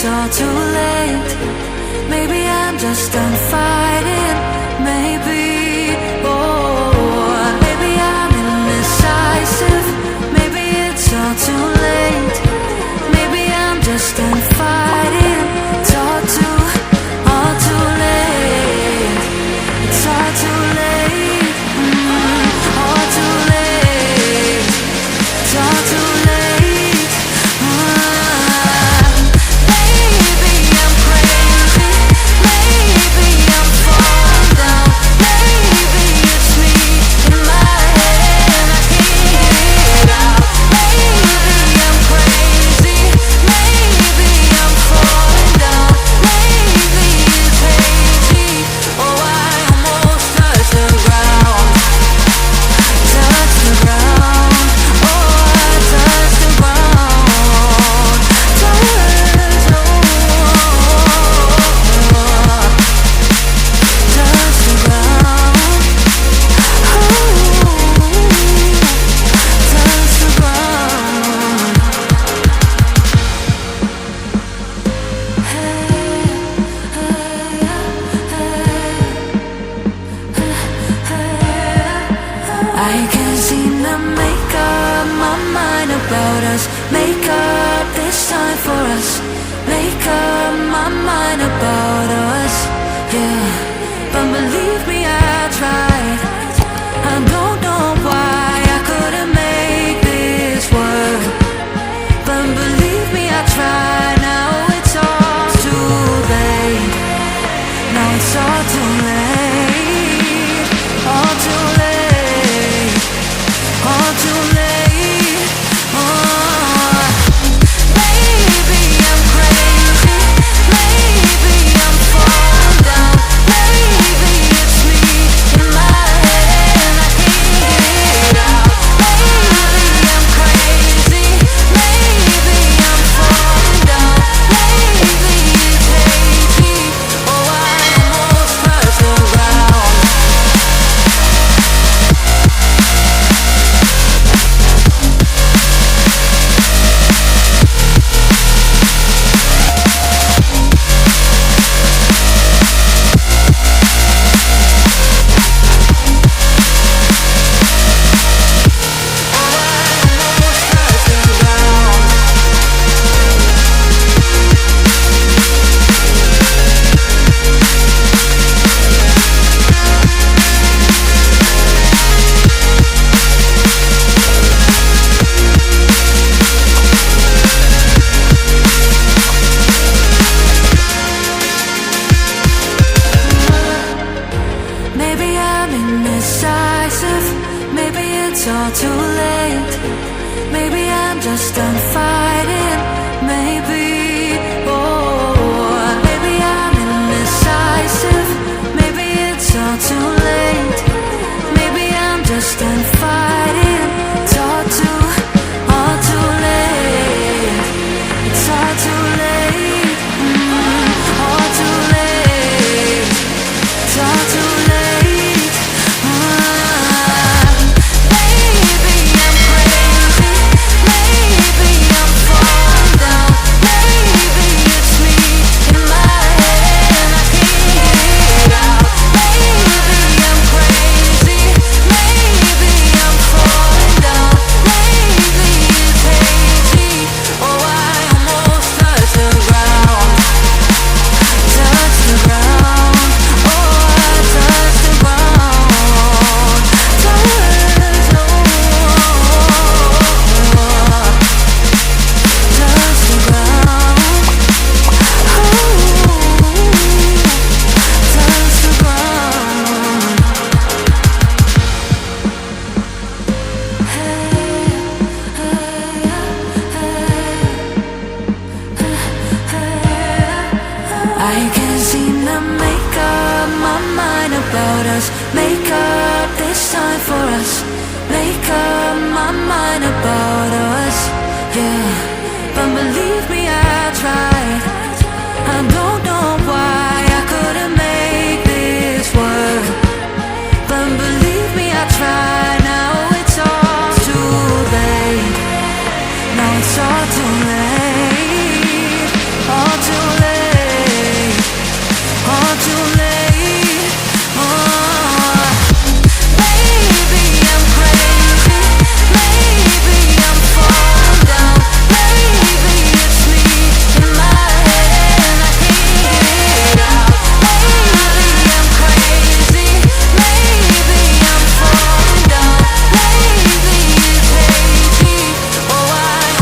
all too late. Maybe I'm just done fighting. Maybe, oh, maybe I'm indecisive. Maybe it's all too late. Maybe I'm just done fighting. It's all too late. It's all too late. All too late. It's all too late. Maybe I'm crazy. Maybe I'm falling down. Maybe it's me in my head. I can't get it out. Maybe I'm crazy. Maybe I'm falling down. Maybe it's hazy. Oh, I almost touched the ground. Touched the ground. Oh, I touched the ground. Touched the ground. Touched the ground. I can't seem to make up my mind about us. Make up this time for us. Make up my mind about us. Yeah, but believe me, I tried. I don't know why I couldn't make this work. But believe me, I tried. Now it's all too late. Now it's all too late. All too late. All too late. Oh. Maybe I'm crazy. Maybe I'm falling down. Maybe it's me in my head. I can't get it out. Maybe I'm crazy. Maybe I'm falling down. Maybe it's hazy. Oh, I almost touched the ground. Maybe I'm indecisive. Maybe it's all too late. Maybe I'm just done fighting. Maybe, oh, maybe I'm indecisive. Maybe it's all too late. Maybe I'm just done fighting. It's all too late. It's all too late. All too late. It's all too late. Maybe I'm crazy. Maybe I'm falling down. Maybe it's me in my head. I can't get it out. Maybe I'm crazy. Maybe I'm falling down. Maybe it's hazy. Oh, I almost touched the ground. Touched the ground. Oh, I touched the ground. Touched the ground. Touched the ground. Touched the ground. I can't seem to make up my mind about us. Make up this time for us. Make up